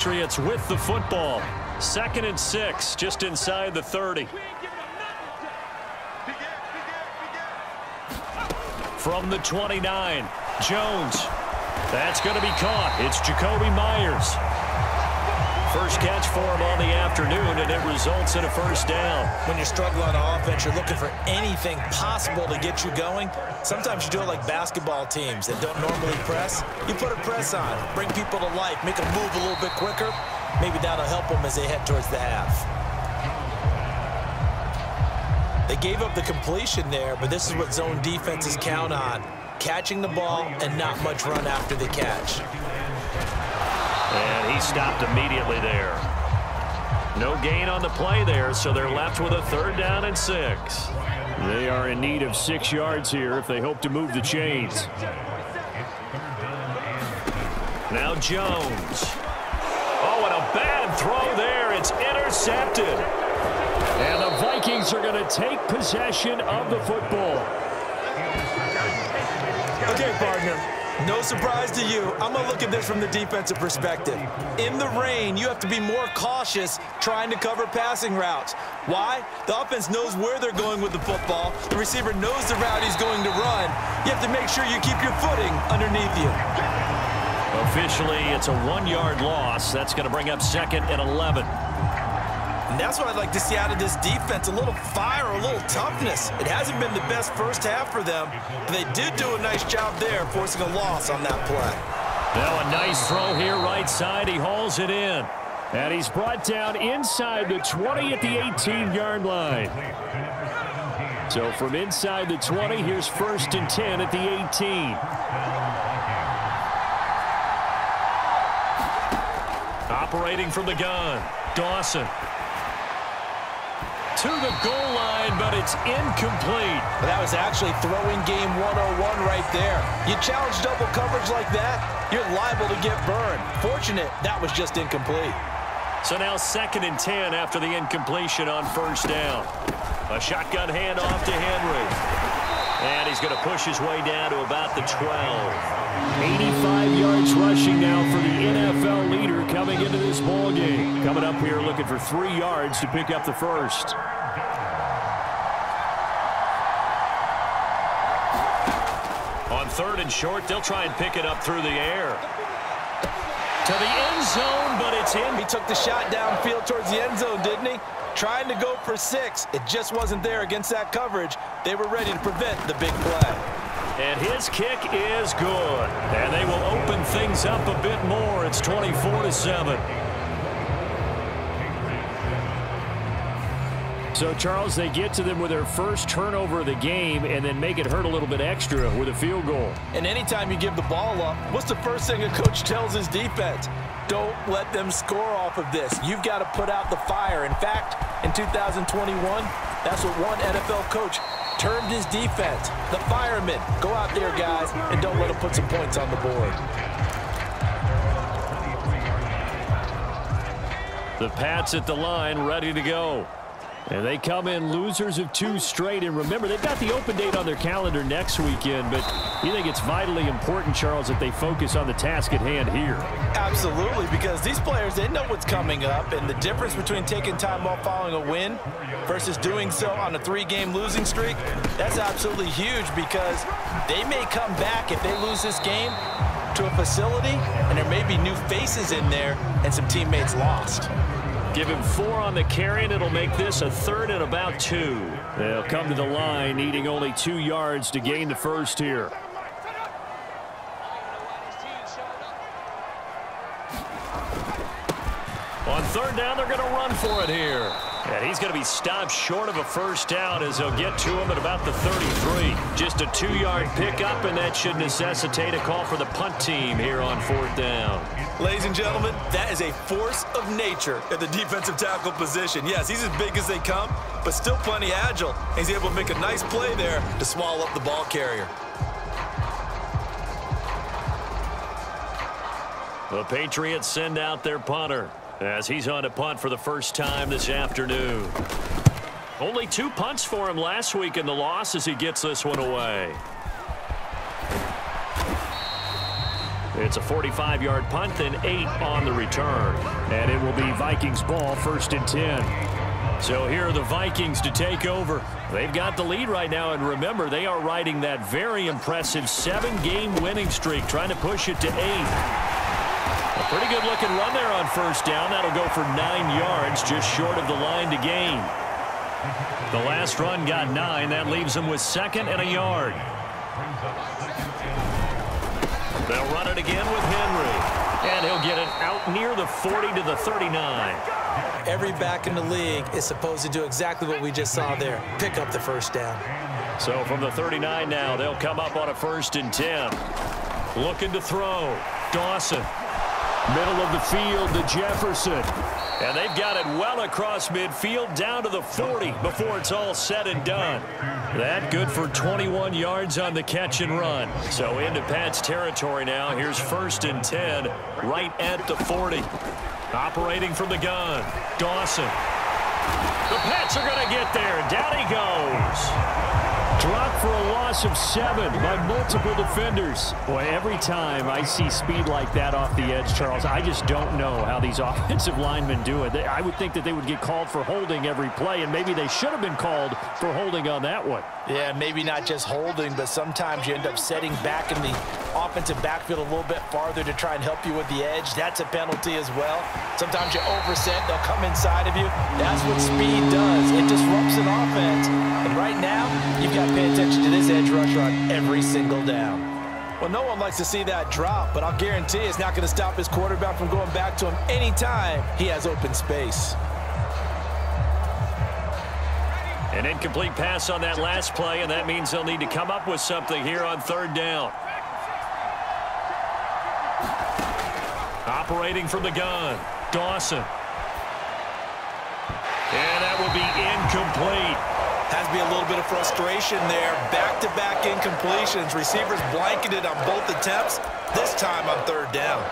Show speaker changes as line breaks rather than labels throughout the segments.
Patriots with the football. 2nd and 6, just inside the 30. From the 29, Jones. That's going to be caught. It's Jacoby Myers. First catch for him on the afternoon, and it results in a first down.
When you're struggling on offense, you're looking for anything possible to get you going. Sometimes you do it like basketball teams that don't normally press. You put a press on, bring people to life, make them move a little bit quicker. Maybe that'll help them as they head towards the half. They gave up the completion there, but this is what zone defenses count on. Catching the ball and not much run after the catch.
And he stopped immediately there. No gain on the play there, so they're left with a 3rd down and 6. They are in need of 6 yards here if they hope to move the chains. Now Jones. Oh, and a bad throw there. It's intercepted. And the Vikings are going to take possession of the football.
Okay, partner. No surprise to you. I'm going to look at this from the defensive perspective. In the rain, you have to be more cautious trying to cover passing routes. Why? The offense knows where they're going with the football. The receiver knows the route he's going to run. You have to make sure you keep your footing underneath you.
Officially, it's a 1-yard loss. That's going to bring up 2nd and 11.
And that's what I'd like to see out of this defense, a little fire, a little toughness. It hasn't been the best first half for them, but they did do a nice job there, forcing a loss on that play.
Now a nice throw here right side. He hauls it in. And he's brought down inside the 20 at the 18-yard line. So from inside the 20, here's 1st and 10 at the 18. Operating from the gun, Dawson. To the goal line, but it's incomplete.
That was actually throwing game 101 right there. You challenge double coverage like that, you're liable to get burned. Fortunate, that was just incomplete.
So now 2nd and 10 after the incompletion on 1st down. A shotgun handoff to Henry. And he's going to push his way down to about the 12. 85 yards rushing now for the NFL leader coming into this ball game. Coming up here looking for 3 yards to pick up the first. On 3rd and short, they'll try and pick it up through the air. To the end zone, but it's in.
He took the shot downfield towards the end zone, didn't he? Trying to go for 6. It just wasn't there against that coverage. They were ready to prevent the big play.
And his kick is good. And they will open things up a bit more. It's 24-7. So, Charles, they get to them with their first turnover of the game and then make it hurt a little bit extra with a field goal.
And anytime you give the ball up, what's the first thing a coach tells his defense? Don't let them score off of this. You've got to put out the fire. In fact, in 2021, that's what one NFL coach termed his defense. The firemen. Go out there, guys, and don't let them put some points on the board.
The Pats at the line, ready to go. And they come in losers of 2 straight. And remember, they've got the open date on their calendar next weekend. But you think it's vitally important, Charles, that they focus on the task at hand here?
Absolutely, because these players, they know what's coming up. And the difference between taking time off following a win versus doing so on a 3-game losing streak, that's absolutely huge because they may come back if they lose this game to a facility and there may be new faces in there and some teammates lost.
Give him 4 on the carry, and it'll make this a 3rd and about 2. They'll come to the line, needing only 2 yards to gain the first here. On 3rd down, they're going to run for it here. And he's going to be stopped short of a first down as they'll get to him at about the 33. Just a 2-yard pickup, and that should necessitate a call for the punt team here on 4th down.
Ladies and gentlemen, that is a force of nature at the defensive tackle position. Yes, he's as big as they come, but still plenty agile. He's able to make a nice play there to swallow up the ball carrier.
The Patriots send out their punter as he's on a punt for the first time this afternoon. Only 2 punts for him last week in the loss as he gets this one away. It's a 45-yard punt and 8 on the return.
And it will be Vikings ball, 1st and 10.
So here are the Vikings to take over. They've got the lead right now, and remember, they are riding that very impressive 7-game winning streak, trying to push it to 8. A pretty good-looking run there on 1st down. That'll go for 9 yards, just short of the line to gain. The last run got 9. That leaves them with 2nd and a yard. They'll run it again with Henry, and he'll get it out near the 40 to the 39.
Every back in the league is supposed to do exactly what we just saw there, pick up the 1st down.
So from the 39 now, they'll come up on a 1st and 10. Looking to throw. Dawson.
Middle of the field to Jefferson.
And they've got it well across midfield down to the 40 before it's all said and done. That good for 21 yards on the catch and run. So into Pat's territory now. Here's 1st and 10 right at the 40. Operating from the gun. Dawson. The Pats are going to get there. Down he goes.
Dropped for a loss of 7 by multiple defenders. Boy, every time I see speed like that off the edge, Charles, I just don't know how these offensive linemen do it. I would think that they would get called for holding every play, and maybe they should have been called for holding on that one.
Yeah, maybe not just holding, but sometimes you end up setting back in the offensive backfield a little bit farther to try and help you with the edge. That's a penalty as well. Sometimes you overset, they'll come inside of you. That's what speed does. It disrupts an offense. And right now, you've got to pay attention to this edge rusher on every single down. Well, no one likes to see that drop, but I'll guarantee it's not going to stop his quarterback from going back to him anytime he has open space.
An incomplete pass on that last play, and that means they'll need to come up with something here on 3rd down. Operating from the gun, Dawson. And that will be incomplete.
Has to be a little bit of frustration there. Back-to-back incompletions. Receivers blanketed on both attempts, this time on 3rd down.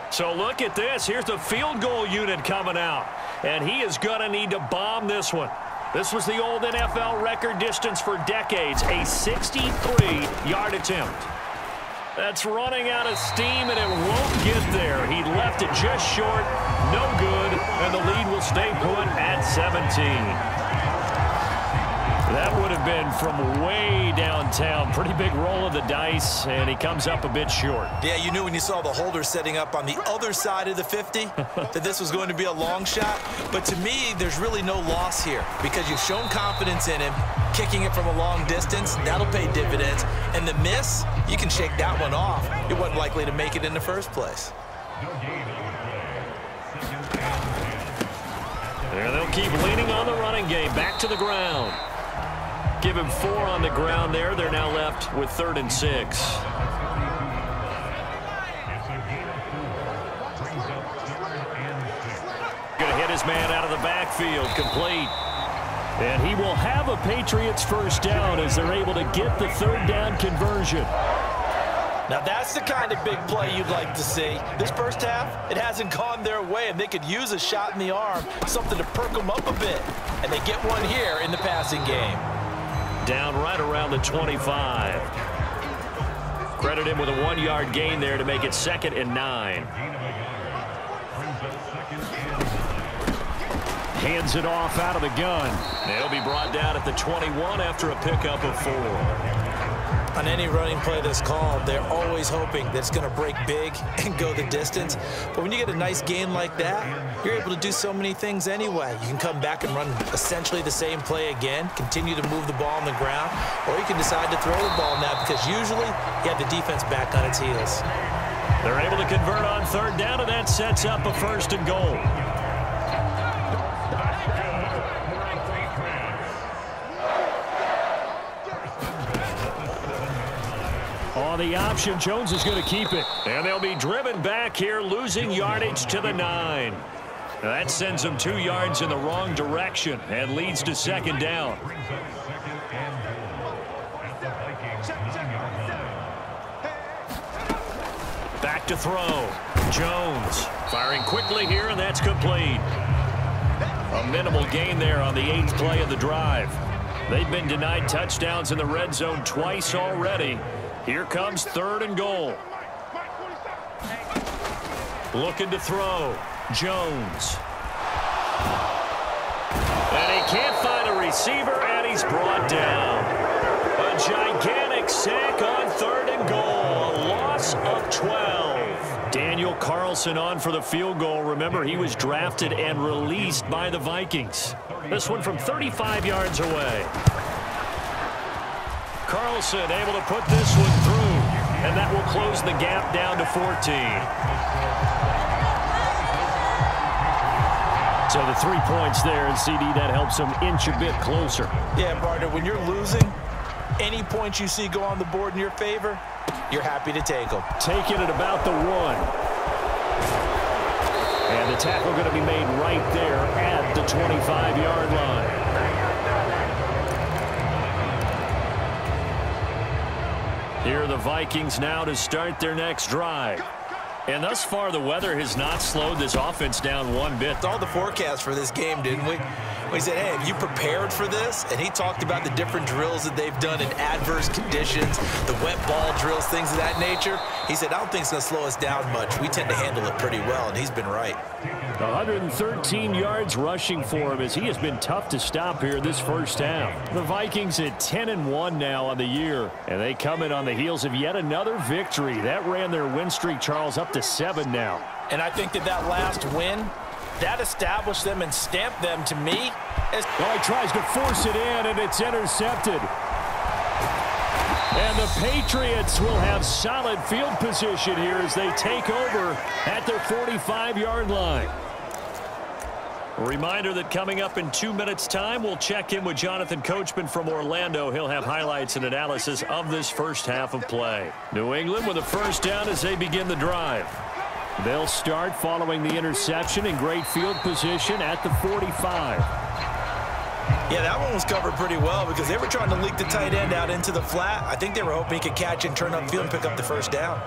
So look at this. Here's the field goal unit coming out. And he is going to need to bomb this one. This was the old NFL record distance for decades, a 63-yard attempt. That's running out of steam, and it won't get there. He left it just short, no good, and the lead will stay put at 17. That would have been from way downtown. Pretty big roll of the dice, and he comes up a bit short.
Yeah, you knew when you saw the holder setting up on the other side of the 50 that this was going to be a long shot. But to me, there's really no loss here because you've shown confidence in him. Kicking it from a long distance, that'll pay dividends. And the miss, you can shake that one off. It wasn't likely to make it in the first place.
And they'll keep leaning on the running game. Back to the ground. Give him 4 on the ground there. They're now left with 3rd and 6. Going to hit his man out of the backfield. Complete.
And he will have a Patriots 1st down as they're able to get the 3rd down conversion.
Now that's the kind of big play you'd like to see. This first half, it hasn't gone their way, and they could use a shot in the arm, something to perk them up a bit. And they get one here in the passing game.
Down right around the 25. Credit him with a 1-yard gain there to make it 2nd and 9.
Hands it off out of the gun.
They'll be brought down at the 21 after a pickup of 4.
On any running play that's called, they're always hoping that it's going to break big and go the distance. But when you get a nice gain like that, you're able to do so many things anyway. You can come back and run essentially the same play again, continue to move the ball on the ground, or you can decide to throw the ball now because usually you have the defense back on its heels.
They're able to convert on 3rd down, and that sets up a 1st and goal.
On the option, Jones is going to keep it.
And they'll be driven back here, losing yardage to the 9. That sends them 2 yards in the wrong direction and leads to 2nd down. Back to throw. Jones firing quickly here, and that's complete. A minimal gain there on the 8th play of the drive. They've been denied touchdowns in the red zone twice already. Here comes 3rd and goal. Looking to throw. Jones. And he can't find a receiver, and he's brought down. A gigantic sack on 3rd and goal. A loss of 12. Daniel Carlson on for the field goal. Remember, he was drafted and released by the Vikings. This one from 35 yards away. Carlson able to put this one through, and that will close the gap down to 14. So the 3 points there, and CD, that helps them inch a bit closer.
Yeah, partner, when you're losing, any points you see go on the board in your favor, you're happy to take them.
Taking it about the 1. And the tackle going to be made right there at the 25-yard line. Here are the Vikings now to start their next drive. And thus far, the weather has not slowed this offense down one bit.
All the forecast for this game, didn't we? We said, hey, have you prepared for this? And he talked about the different drills that they've done in adverse conditions, the wet ball drills, things of that nature. He said, I don't think it's going to slow us down much. We tend to handle it pretty well, and he's been right.
113 yards rushing for him as he has been tough to stop here this first half. The Vikings at 10-1 now on the year, and they come in on the heels of yet another victory. That ran their win streak, Charles, up to 7 now.
And I think that last win, that established them and stamped them to me as...
Well, he tries to force it in, and it's intercepted. And the Patriots will have solid field position here as they take over at their 45-yard line. A reminder that coming up in 2 minutes' time, we'll check in with Jonathan Coachman from Orlando. He'll have highlights and analysis of this first half of play. New England with a first down as they begin the drive. They'll start following the interception in great field position at the 45.
Yeah, that one was covered pretty well because they were trying to leak the tight end out into the flat. I think they were hoping he could catch and turn upfield and pick up the first down.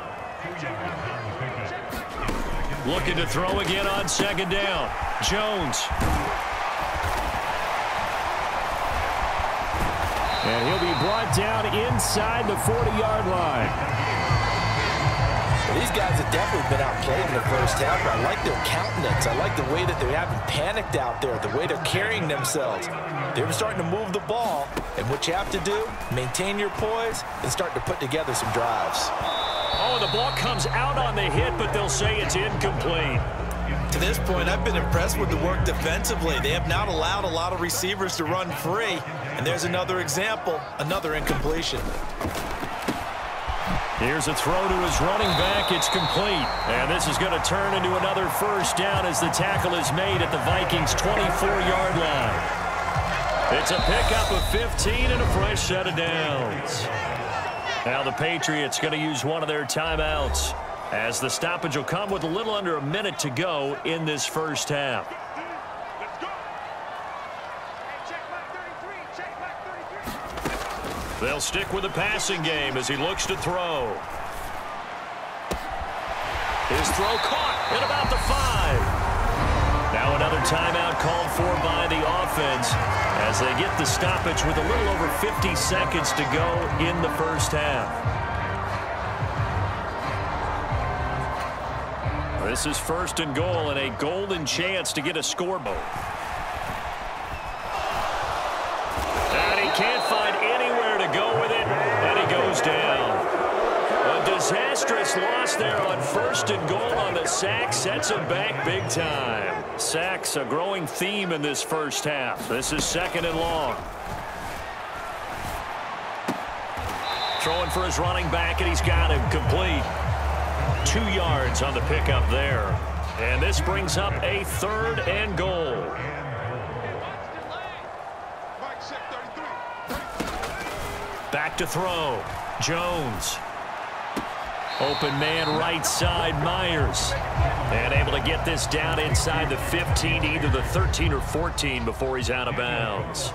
Looking to throw again on 2nd down. Jones.
And he'll be brought down inside the 40-yard line.
These guys have definitely been outplayed in the first half, but I like their countenance. I like the way that they haven't panicked out there, the way they're carrying themselves. They're starting to move the ball, and what you have to do, maintain your poise and start to put together some drives.
Oh, the ball comes out on the hit, but they'll say it's incomplete.
To this point, I've been impressed with the work defensively. They have not allowed a lot of receivers to run free, and there's another example, another incompletion.
Here's a throw to his running back. It's complete. And this is going to turn into another first down as the tackle is made at the Vikings' 24-yard line. It's a pickup of 15 and a fresh set of downs. Now the Patriots going to use one of their timeouts as the stoppage will come with a little under a minute to go in this first half. They'll stick with the passing game as he looks to throw. His throw caught at about the 5. Now another timeout called for by the offense as they get the stoppage with a little over 50 seconds to go in the first half. This is 1st and goal and a golden chance to get a scoreboard. And he can't find anywhere to go with it, and he goes down. A disastrous loss there on 1st and goal on the sack sets him back big time. Sacks a growing theme in this first half. This is 2nd and long. Throwing for his running back, and he's got him complete. 2 yards on the pickup there. And this brings up a 3rd and goal. Back to throw. Jones. Open man right side, Myers. And able to get this down inside the 15, either the 13 or 14 before he's out of bounds.